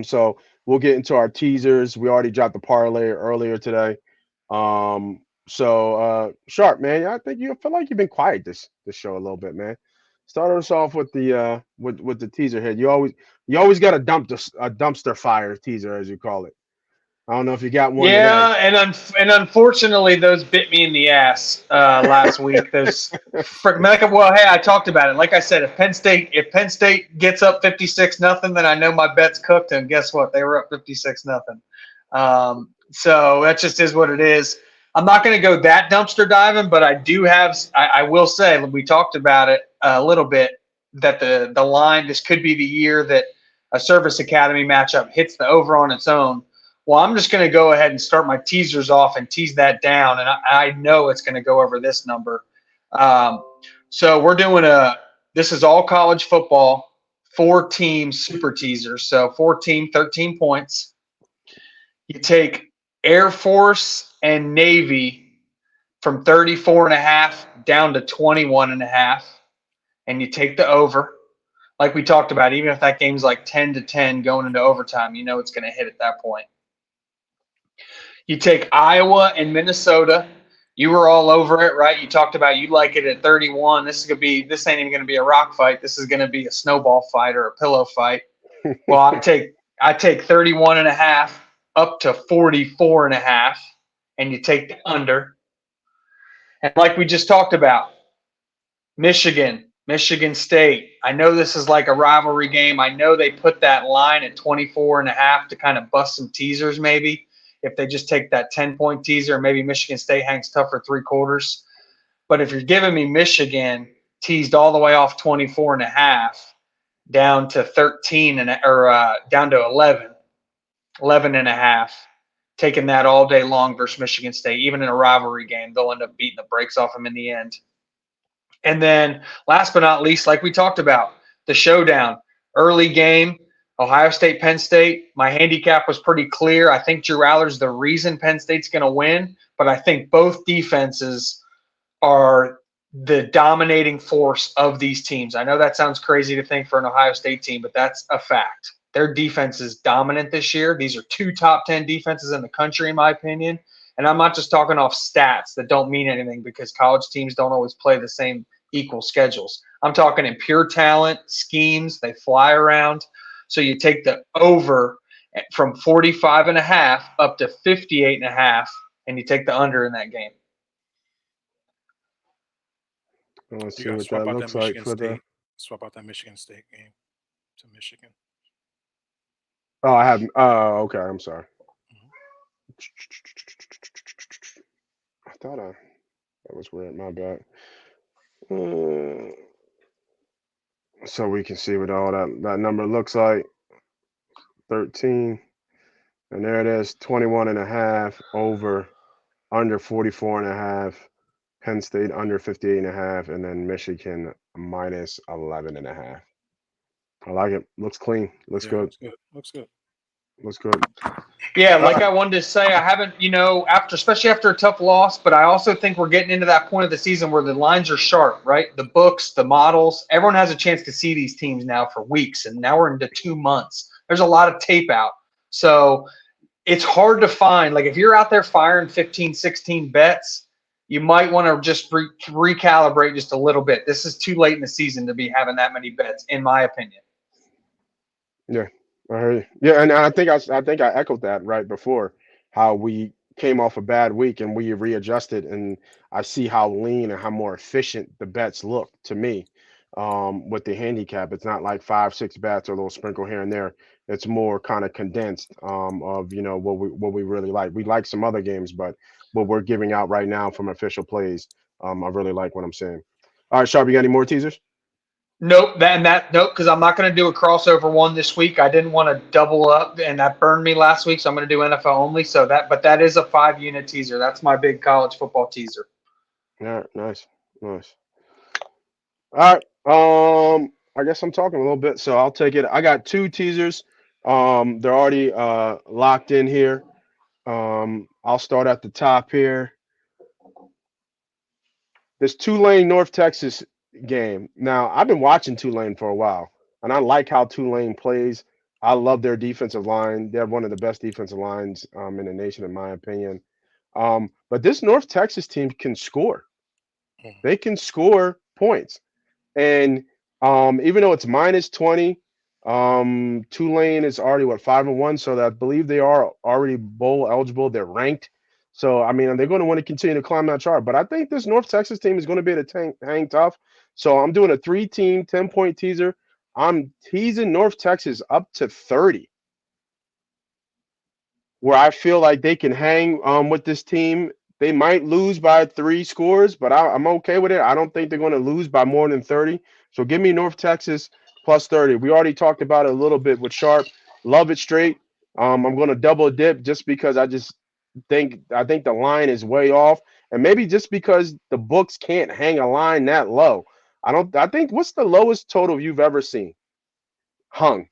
So we'll get into our teasers. We already dropped the parlay earlier today. Sharp, man, I think you feel like you've been quiet this show a little bit, man. Start us off with the with the teaser hit. You always got a dumpster fire teaser, as you call it. I don't know if you got one today. Yeah, and unfortunately, those bit me in the ass last week. Those well, hey, I talked about it. Like I said, if Penn State gets up 56-0, then I know my bet's cooked. And guess what? They were up 56-0. So that just is what it is. I'm not going to go that dumpster diving, but I do have. I will say we talked about it a little bit that the line, this could be the year that a Service Academy matchup hits the over on its own. Well, I'm just going to go ahead and start my teasers off and tease that down, and I know it's going to go over this number. Um, so we're doing this is all college football, 4-team super teasers. So 14, 13 points. You take Air Force and Navy from 34.5 down to 21.5, and you take the over. Like we talked about, even if that game's like 10-10 going into overtime, you know it's going to hit at that point. You take Iowa and Minnesota. You were all over it, right? You talked about you like it at 31. This ain't even going to be a rock fight. This is going to be a snowball fight or a pillow fight. Well, I take 31.5 up to 44.5, and you take the under. And like we just talked about, Michigan State. I know this is like a rivalry game. I know they put that line at 24.5 to kind of bust some teasers maybe. If they just take that 10-point teaser, maybe Michigan State hangs tough for 3/4. But if you're giving me Michigan teased all the way off 24.5 down to 13 or down to 11.5, taking that all day long versus Michigan State, even in a rivalry game, they'll end up beating the brakes off them in the end. And then last but not least, like we talked about, the showdown, early game, Ohio State, Penn State. My handicap was pretty clear. I think Drew Aller's the reason Penn State's going to win, but I think both defenses are the dominating force of these teams. I know that sounds crazy to think for an Ohio State team, but that's a fact. Their defense is dominant this year. These are 2 top 10 defenses in the country, in my opinion. And I'm not just talking off stats that don't mean anything because college teams don't always play the same equal schedules. I'm talking in pure talent, schemes, they fly around. So you take the over from 45.5 up to 58.5, and you take the under in that game. Let's You see got to what that swap out looks that like Michigan for the. State. Swap out that Michigan State game to Michigan. Oh, I have. Oh, okay. I'm sorry. Mhm. I thought that was weird. My bad. Uh, so we can see what all that number looks like. 13, and there it is. 21.5 over under 44.5. Penn State under 58.5, and then Michigan minus 11.5. I like it. Looks clean. Looks Yeah, good. looks good. Looks good. Looks good. Yeah, All like right. I wanted to say, I haven't, especially after a tough loss, but I also think we're getting into that point of the season where the lines are sharp, right? The books, the models, everyone has a chance to see these teams now for weeks, and now we're into 2 months. There's a lot of tape out. So it's hard to find. Like if you're out there firing 15, 16 bets, you might want to just recalibrate just a little bit. This is too late in the season to be having that many bets, in my opinion. Yeah, I heard you. Yeah, and I think I echoed that right before how we came off a bad week and we readjusted, and I see how lean and how more efficient the bets look to me. With the handicap, it's not like 5, 6 bets or a little sprinkle here and there. It's more kind of condensed of what we really like. We like some other games, but what we're giving out right now from official plays, I really like what I'm seeing. All right, Sharp, you got any more teasers? Nope, because I'm not going to do a crossover one this week. I didn't want to double up, and that burned me last week, so I'm going to do NFL only. But that is a 5-unit teaser. That's my big college football teaser. All right, nice, nice. All right. I guess I'm talking a little bit, so I'll take it. I got 2 teasers. They're already locked in here. I'll start at the top here. This Tulane North Texas game. Now, I've been watching Tulane for a while, and I like how Tulane plays. I love their defensive line. They have one of the best defensive lines in the nation, in my opinion. But this North Texas team can score. Mm. They can score points. And even though it's minus 20, Tulane is already what 5-1, so that I believe they are already bowl eligible. They're ranked. So I mean, they're going to want to continue to climb that chart. But I think this North Texas team is going to be able to hang tough. So I'm doing a three-team 10-point teaser. I'm teasing North Texas up to 30, where I feel like they can hang with this team. They might lose by 3 scores, but I'm okay with it. I don't think they're going to lose by more than 30. So give me North Texas plus 30. We already talked about it a little bit with Sharp. Love it straight. I'm going to double dip just because I think the line is way off, and maybe just because the books can't hang a line that low. I think what's the lowest total you've ever seen hung?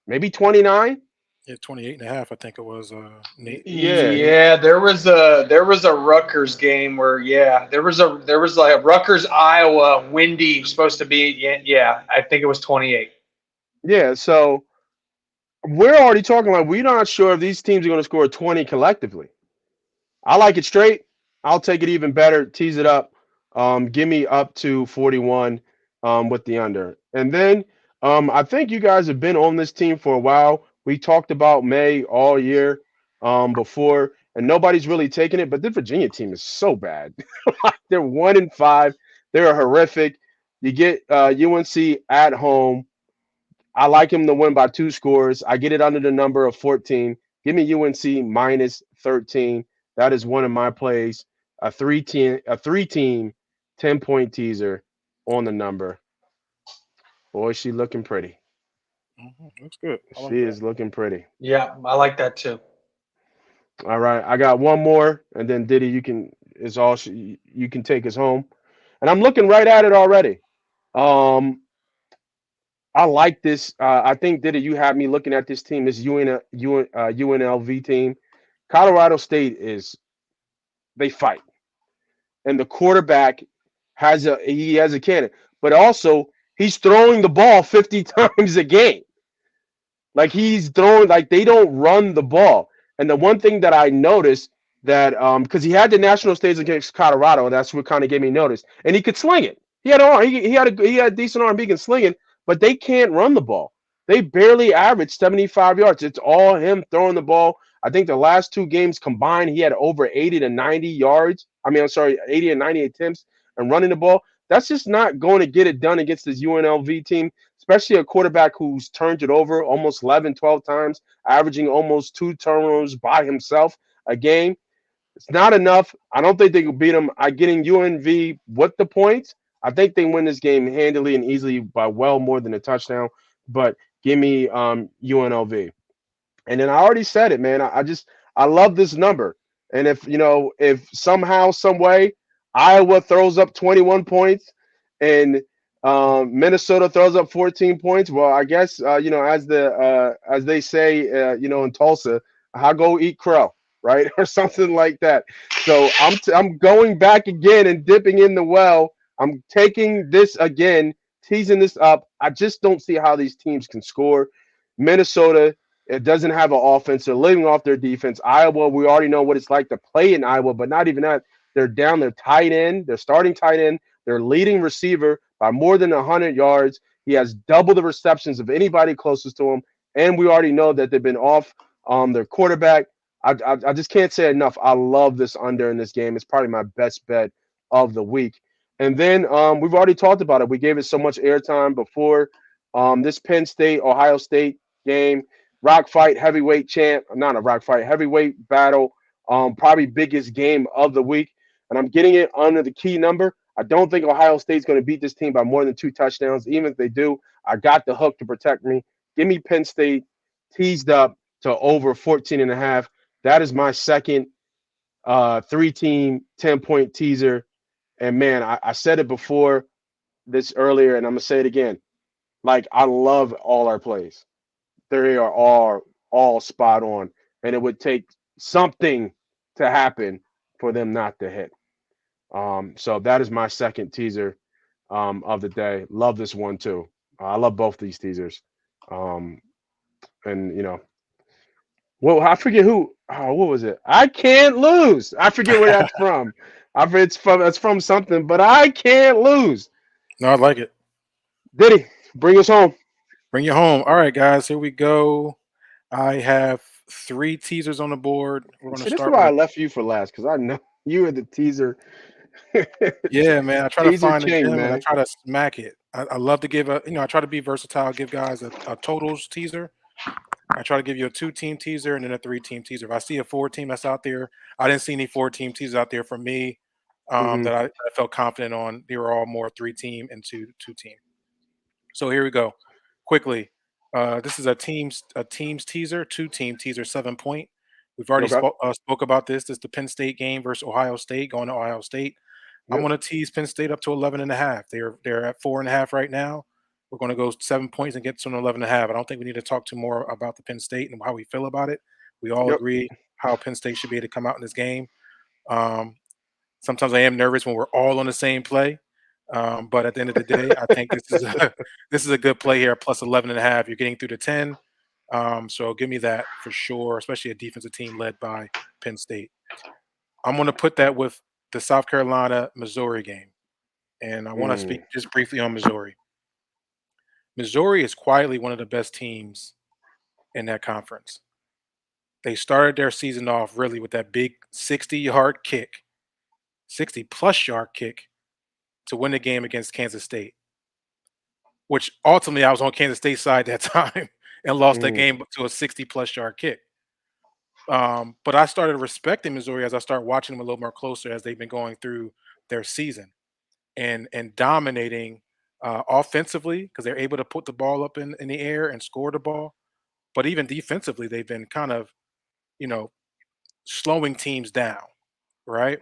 Maybe 29. Yeah, 28.5, I think it was, Nate. Yeah, Yeah, there was a Rutgers game where there was like a Rutgers Iowa windy supposed to be yeah, I think it was 28. yeah. So we're already talking like we're not sure if these teams are going to score 20 collectively. I like it straight. I'll take it even better. Tease it up. Give me up to 41 with the under. And then I think you guys have been on this team for a while. We talked about May all year before, and nobody's really taken it. But the Virginia team is so bad. They're 1-5. They're horrific. You get UNC at home. I like him to win by 2 scores. I get it under the number of 14. Give me UNC minus 13. That is one of my plays. A three team 10-point teaser on the number. Boy, she looking pretty. Looks good. I She like that. is looking pretty. Yeah, I like that too. All right, I got one more, and then Diddy, you can take us home. And I'm looking right at it already. Um, I like this. I think Diddy, you had me looking at this team, this UNLV team. Colorado State is they fight, and the quarterback has a cannon, but also he's throwing the ball 50 times a game. Like he's throwing, like they don't run the ball. And the one thing that I noticed that because he had the national stage against Colorado, that's what kind of gave me notice. And he could sling it. He had an arm. He had a decent arm. He can sling it, but they can't run the ball. They barely average 75 yards. It's all him throwing the ball. I think the last 2 games combined, he had over 80 to 90 yards. I mean, I'm sorry, 80 and 90 attempts and running the ball. That's just not going to get it done against this UNLV team, especially a quarterback who's turned it over almost 11, 12 times, averaging almost 2 turnovers by himself a game. It's not enough. I don't think they can beat them. I getting UNV with the points. I think they win this game handily and easily by well more than a touchdown. But give me UNLV. And then I already said it, man. I love this number. And if somehow, some way, Iowa throws up 21 points and Minnesota throws up 14 points, well, I guess as they say, in Tulsa, I'll go eat crow, right, or something like that. So I'm going back again and dipping in the well. I'm taking this again, teasing this up. I just don't see how these teams can score. Minnesota, it doesn't have an offense. They're living off their defense. Iowa, we already know what it's like to play in Iowa, but not even that. They're down their tight end, their starting tight end, their leading receiver by more than 100 yards. He has double the receptions of anybody closest to him. And we already know that they've been off their quarterback. I just can't say enough. I love this under in this game. It's probably my best bet of the week. And then we've already talked about it. We gave it so much airtime before this Penn State, Ohio State game. Rock fight, heavyweight champ, not a rock fight, heavyweight battle, probably biggest game of the week. And I'm getting it under the key number. I don't think Ohio State's going to beat this team by more than 2 touchdowns. Even if they do, I got the hook to protect me. Give me Penn State teased up to over 14 and a half. That is my second 3-team 10-point teaser. And man, I said it before this earlier, and I'm going to say it again. Like, I love all our plays. They are all spot on, and it would take something to happen for them not to hit. So that is my second teaser of the day. Love this one too. I love both these teasers. Um, and well, I forget who. Oh, what was it? I can't lose. I forget where that's from. It's from something, but I can't lose. No, I like it. Diddy, bring us home. Bring you home. All right, guys, here we go. I have 3 teasers on the board. We're going to See, this is start why with I a left you for last because I know you were the teaser. yeah, man. I try to Teaser find a king, gem and I man. try to smack it. I love to give I try to be versatile, give guys a totals teaser. I try to give you a 2-team teaser and then a 3-team teaser. If I see a 4-team that's out there, I didn't see any 4-team teasers out there for me Hmm. that I felt confident on. They were all more 3-team and 2-team. So here we go. Quickly, this is a teams teaser, 2-team teaser, 7 point. We've already Okay. spoke about this. This is the Penn State game versus Ohio State, going to Ohio State. I'm Yep. going to tease Penn State up to 11.5. They're at 4.5 right now. We're going to go 7 points and get to an 11.5. I don't think we need to talk too more about the Penn State and how we feel about it. We all Yep. agree how Penn State should be able to come out in this game. Um, Sometimes I am nervous when we're all on the same play. But at the end of the day, I think this is a this is a good play here, plus 11.5. You're getting through to 10. So give me that for sure, especially a defensive team led by Penn State. I'm going to put that with the South Carolina Missouri game. And I want to speak Mm. just briefly on Missouri. Missouri is quietly one of the best teams in that conference. They started their season off really with that big 60-yard kick, 60 plus yard kick to win the game against Kansas State, which ultimately I was on Kansas State side that time and lost that Mm. game to a 60 plus yard kick. But I started respecting Missouri as I started watching them a little more closer as they've been going through their season and dominating offensively because they're able to put the ball up in the air and score the ball. But even defensively, they've been kind of, you know, slowing teams down, right?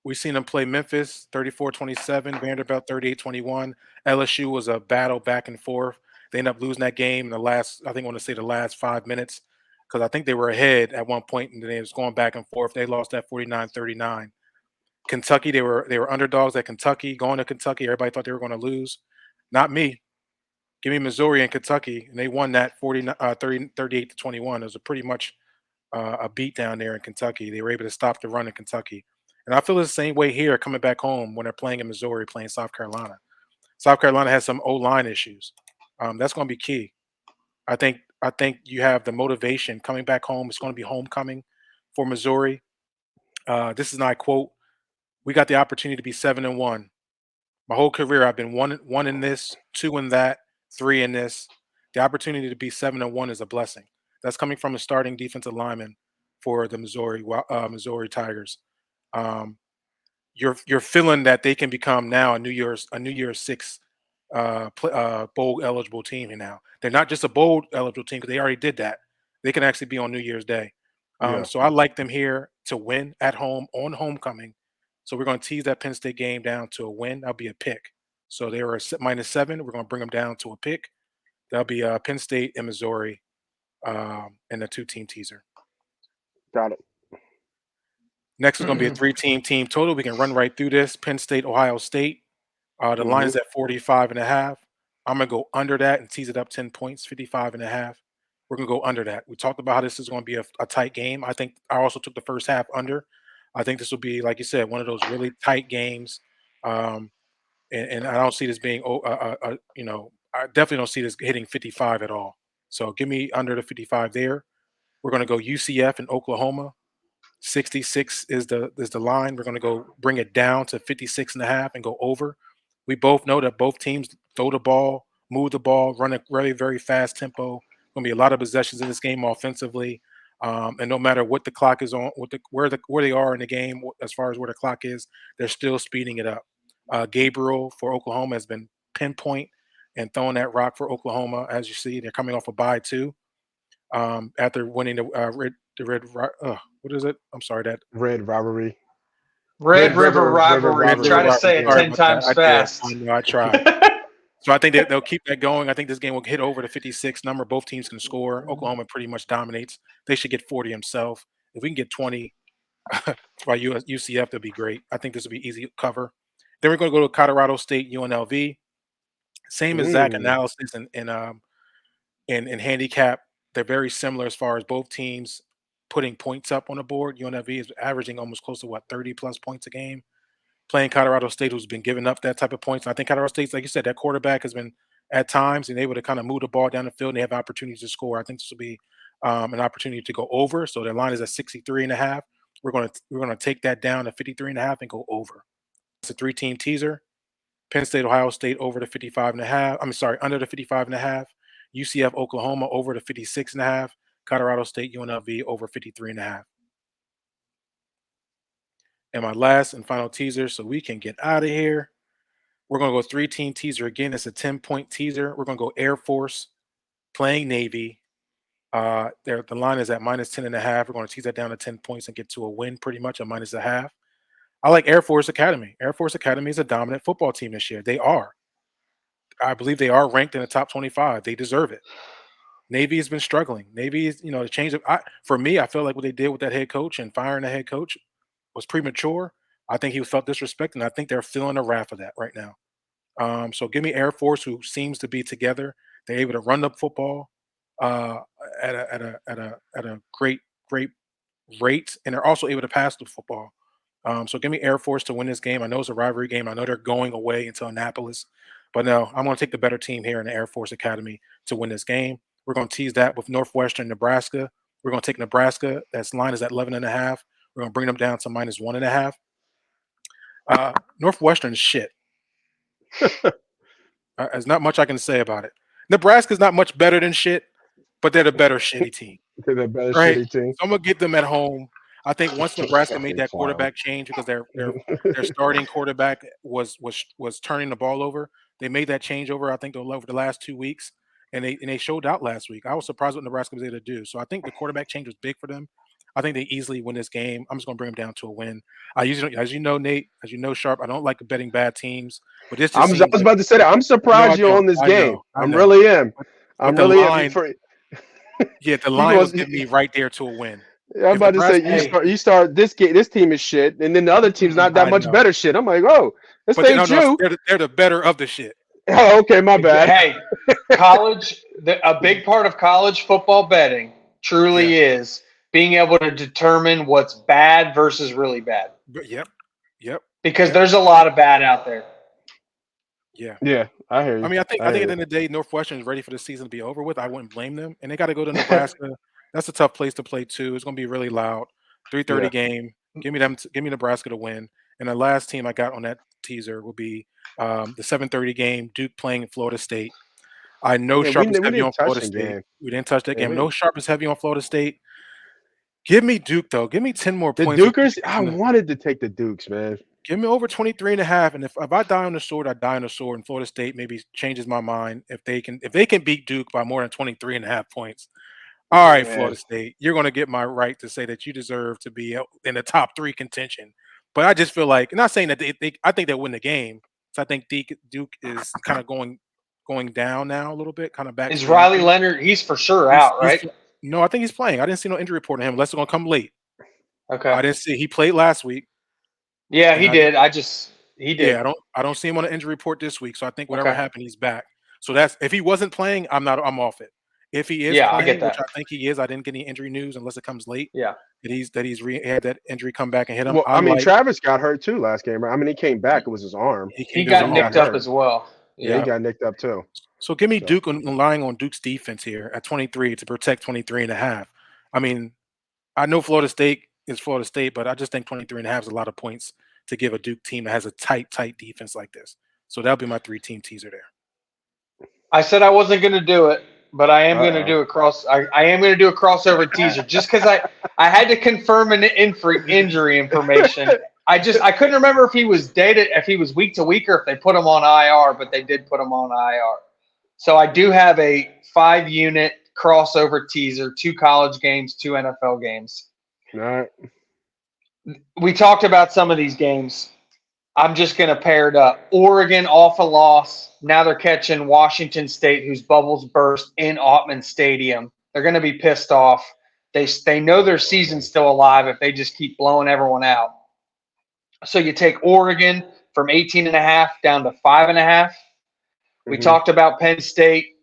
We've seen them play Memphis 34-27, Vanderbilt 38-21. LSU was a battle back and forth. They ended up losing that game in the last, I think I want to say the last 5 minutes, because I think they were ahead at one point and then it was going back and forth. They lost that 49-39. Kentucky, they were underdogs at Kentucky, going to Kentucky. Everybody thought they were going to lose. Not me. Give me Missouri and Kentucky, and they won that 38-21. It was a pretty much a beat down there in Kentucky. They were able to stop the run in Kentucky. And I feel the same way here coming back home when they're playing in Missouri, playing South Carolina. South Carolina has some O-line issues. That's going to be key. I think you have the motivation coming back home. It's going to be homecoming for Missouri. This is not a quote. We got the opportunity to be 7-1. My whole career, I've been one in this, two in that, three in this. The opportunity to be 7-1 is a blessing. That's coming from a starting defensive lineman for the Missouri Tigers. Um, you're feeling that they can become now a New Year's Six bowl eligible team. Now they're not just a bowl eligible team because they already did that. They can actually be on New Year's Day. Yeah. So I like them here to win at home on homecoming. So we're going to tease that Penn State game down to a win. That'll be a pick. So they were -7. We're going to bring them down to a pick. That'll be Penn State and Missouri in a 2-team teaser. Got it. Next is going to be a 3-team team total. We can run right through this. Penn State, Ohio State. The line Hmm. is at 45.5. I'm going to go under that and tease it up 10 points, 55.5. We're going to go under that. We talked about how this is going to be a tight game. I think I also took the first half under. I think this will be, like you said, one of those really tight games. Um, and I don't see this being, I definitely don't see this hitting 55 at all. So give me under the 55 there. We're going to go UCF in Oklahoma. 66 is the line. We're going to go bring it down to 56.5 and go over. We both know that both teams throw the ball, move the ball, run a very, very fast tempo. Going to be a lot of possessions in this game offensively. And no matter what the clock is on, where they are in the game, as far as where the clock is, they're still speeding it up. Gabriel for Oklahoma has been pinpoint and throwing that rock for Oklahoma. As you see, they're coming off a bye too. After winning what is it? I'm sorry, that Red rivalry. Red River River rivalry. Red River Try to rivalry. Rock. say it Yeah. Sorry 10 about that. times I did. I fast. know I tried. So I think they'll keep that going. I think this game will hit over the 56 number. Both teams can score. Oklahoma pretty much dominates. They should get 40 themselves. If we can get 20 by UCF, that'd be great. I think this will be easy cover. Then we're going to go to Colorado State UNLV. Same exact Mm. analysis and in handicap, they're very similar as far as both teams putting points up on the board. UNLV is averaging almost close to 30 plus points a game. Playing Colorado State, who's been giving up that type of points. And I think Colorado State's, like you said, that quarterback has been at times and able to kind of move the ball down the field and they have opportunities to score. I think this will be an opportunity to go over. So their line is at 63.5. We're gonna take that down to 53.5 and go over. It's a 3-team teaser. Penn State, Ohio State over to 55.5. I'm sorry, under the 55.5. UCF, Oklahoma over to 56.5. Colorado State, UNLV over 53.5. And my last and final teaser, so we can get out of here. We're going to go 3-team teaser again. It's a 10-point teaser. We're going to go Air Force playing Navy. The line is at minus 10.5. We're going to tease that down to 10 points and get to a win pretty much, a minus a half. I like Air Force Academy. Air Force Academy is a dominant football team this year. They are. I believe they are ranked in the top 25. They deserve it. Navy has been struggling. Navy is, the change of for me, I feel like what they did with that head coach and firing the head coach was premature. I think he felt disrespected, and I think they're feeling the wrath of that right now. So give me Air Force, who seems to be together. They're able to run the football at a great rate, and they're also able to pass the football. So give me Air Force to win this game. I know it's a rivalry game. I know they're going away into Annapolis, but no, I'm going to take the better team here in the Air Force Academy to win this game. We're going to tease that with Northwestern, Nebraska. We're going to take Nebraska. That line is at 11.5. We're going to bring them down to minus 1.5. Northwestern is shit. There's not much I can say about it. Nebraska's not much better than shit, but they're the better shitty team. They're the better Right? shitty team. So I'm gonna get them at home. I think once Nebraska made that quarterback change because their starting quarterback was turning the ball over, they made that change over. I think over the last 2 weeks, and they showed out last week. I was surprised what Nebraska was able to do. So I think the quarterback change was big for them. I think they easily win this game. I'm just gonna bring them down to a win. I usually, as you know, Nate, as you know, Sharp, I don't like betting bad teams, but this I just was seems like about to say that. I'm no, I surprised you're don't. on this I game. know. I I know. really am. But I'm the really am. line, yeah, the You line was going? getting me right there to a win. I'm If about to say Nebraska, you start this game. This team is shit, and then the other team's not that I much know, better shit. I'm like, oh, this but ain't no, you. they're the better of the shit. Oh, okay, my bad. Hey, a big part of college football betting Yeah, truly is being able to determine what's bad versus really bad. but yep, Because there's a lot of bad out there. yeah. Yeah, I hear I you. mean, I think I at the hear end you. of the day, Northwestern is ready for the season to be over with. I wouldn't blame them, and they got to go to Nebraska. That's a tough place to play too. It's going to be really loud. 3:30 Yeah. game. Give me them. Give me Nebraska to win. And the last team I got on that teaser will be the 7:30 game. Duke playing Florida State. I know Yeah, we Sharp is we heavy didn't on touch Florida the State. game. We didn't touch that Yeah, game. we No Sharp is heavy on Florida State. Give me Duke though. Give me 10 more the points. Dukers. I wanted to take the Dukes, man. Give me over 23.5. And if I die on the sword, I die on the sword. And Florida State maybe changes my mind if they can beat Duke by more than 23.5 points. All right, Man, Florida State, you're going to get my right to say that you deserve to be in the top 3 contention. But I just feel like, not saying that I think they'll win the game. So I think Duke is kind of going down now a little bit, kind of back to Is the Riley injury. Leonard? He's for sure He's, out, he's right? no, I think he's playing. I didn't see no injury report on him unless it's going to come late. Okay. I didn't see he played last week, Yeah, and he did. He yeah, did. I don't see him on the injury report this week. So I think whatever Okay. happened, he's back. So that's if he wasn't playing, I'm off it. If he is Yeah, I get playing, which I that. think he is, I didn't get any injury news unless it comes late. Yeah. Had that injury come back and hit him. well, I I mean, like Travis got hurt too last game, right? I mean, he came back. It was his arm. he He came to his got He got nicked arm. up hurt. as well. Yeah, he Yeah. got nicked up too. So give me So Duke relying on Duke's defense here at 23 to protect 23.5. I mean, I know Florida State is Florida State, but I just think 23.5 is a lot of points to give a Duke team that has a tight defense like this. So that'll be my 3-team teaser there. I said I wasn't going to do it, but I am going to uh do I am going to do a crossover teaser just because I had to confirm an injury information. I couldn't remember if he was dated, if he was week to week, or if they put him on IR, but they did put him on IR. So I do have a 5-unit crossover teaser: 2 college games, 2 NFL games. all right. We talked about some of these games. I'm just going to pair it up. Oregon off a loss. Now they're catching Washington State, whose bubbles burst in Ottman Stadium. They're going to be pissed off. They know their season's still alive if they just keep blowing everyone out. So you take Oregon from 18.5 down to 5.5. We Mhm. talked about Penn State.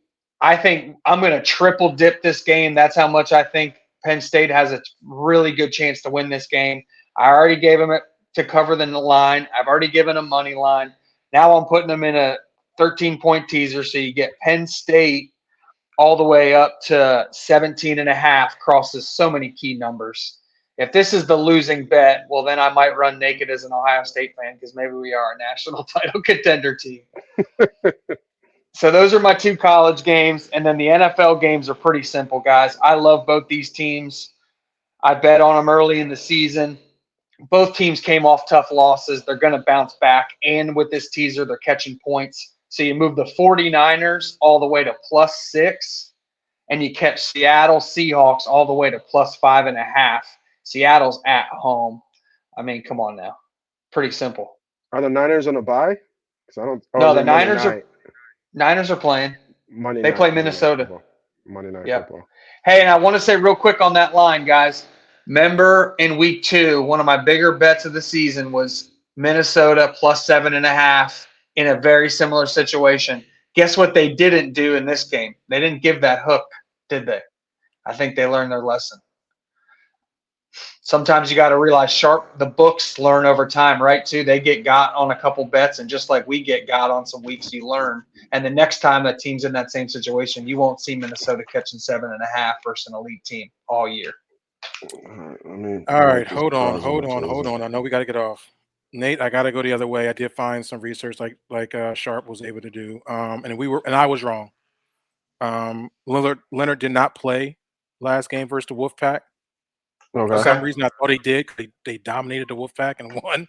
I think I'm going to triple dip this game. That's how much I think Penn State has a really good chance to win this game. I already gave them it to cover the line. I've already given them money line. Now I'm putting them in a 13-point teaser. So you get Penn State all the way up to 17.5, crosses so many key numbers. If this is the losing bet, well, then I might run naked as an Ohio State fan because maybe we are a national title contender team. So those are my two college games. And then the NFL games are pretty simple, guys. I love both these teams. I bet on them early in the season. Both teams came off tough losses. They're going to bounce back. And with this teaser, they're catching points. So you move the 49ers all the way to +6, and you catch Seattle Seahawks all the way to +5.5. Seattle's at home. I mean, come on now. Pretty simple. Are the Niners on a bye? No, the Niners are playing. They play Minnesota. Monday Night Football. Hey, and I want to say real quick on that line, guys. Remember in week 2, one of my bigger bets of the season was Minnesota +7.5 in a very similar situation. Guess what they didn't do in this game? They didn't give that hook, did they? I think they learned their lesson. Sometimes you got to realize the books learn over time, right, too? They get got on a couple bets, and just like we get got on some weeks, you learn. And the next time a team's in that same situation, you won't see Minnesota catching 7.5 versus an elite team all year. All right, hold on. I know we got to get off. Nate, I got to go the other way. I did find some research like Sharp was able to do, and I was wrong. Leonard did not play last game versus the Wolfpack. Okay. For some reason, I thought he did. They dominated the Wolfpack and won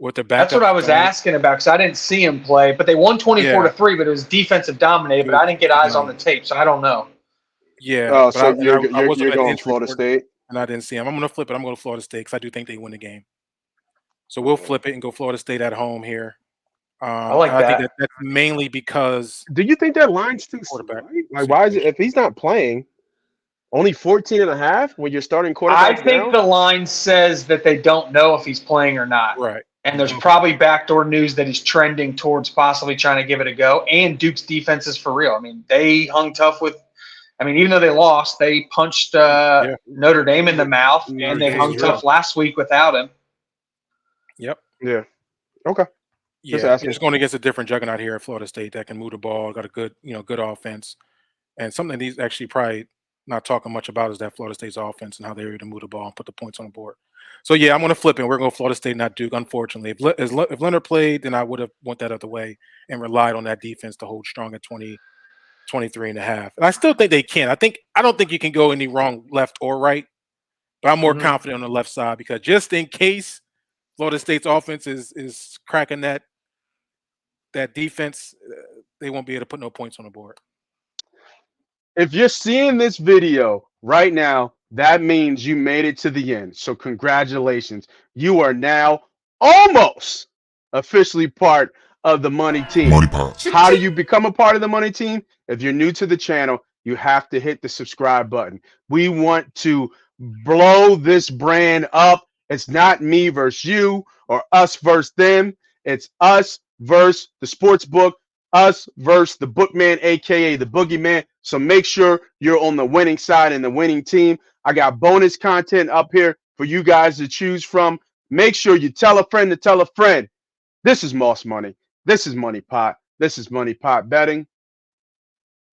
with the backup. That's what I was asking about because I didn't see him play, but they won 24-3. But it was defensive dominated. But I didn't get eyes on the tape, so I don't know. Yeah. Oh, so you're going Florida State, and I didn't see him. I'm going to flip it. I'm going to Florida State because I do think they win the game. So we'll flip it and go Florida State at home here. I like that. I think that's mainly because. Do you think that line's too quarterback? Like, why is it if he's not playing? Only 14.5 when you're starting quarterback. I think the line says that they don't know if he's playing or not. Right. And there's probably backdoor news that he's trending towards possibly trying to give it a go. And Duke's defense is for real. I mean, they hung tough with – even though they lost, they punched Notre Dame in the mouth, and they hung tough last week without him. Yep. Yeah. Okay. Yeah, it's going against a different juggernaut here at Florida State that can move the ball, got a good offense. And something that he's actually probably – not talking much about is that Florida State's offense and how they're able to move the ball and put the points on the board. So, yeah, I'm going to flip it. We're going to Florida State, not Duke, unfortunately. If Leonard played, then I would have went that other way and relied on that defense to hold strong at 23.5. And I still think they can. I don't think you can go any wrong left or right, but I'm more confident on the left side because just in case Florida State's offense is cracking that defense, they won't be able to put no points on the board. If you're seeing this video right now, that means you made it to the end. So congratulations. You are now almost officially part of the Money Team. MoneyPot. How do you become a part of the Money Team? If you're new to the channel, you have to hit the subscribe button. We want to blow this brand up. It's not me versus you or us versus them. It's us versus the sports book. Us versus the bookman, aka the boogeyman. So make sure you're on the winning side and the winning team. I got bonus content up here for you guys to choose from. Make sure you tell a friend to tell a friend. This is Moss Money. This is MoneyPot. This is MoneyPot Betting.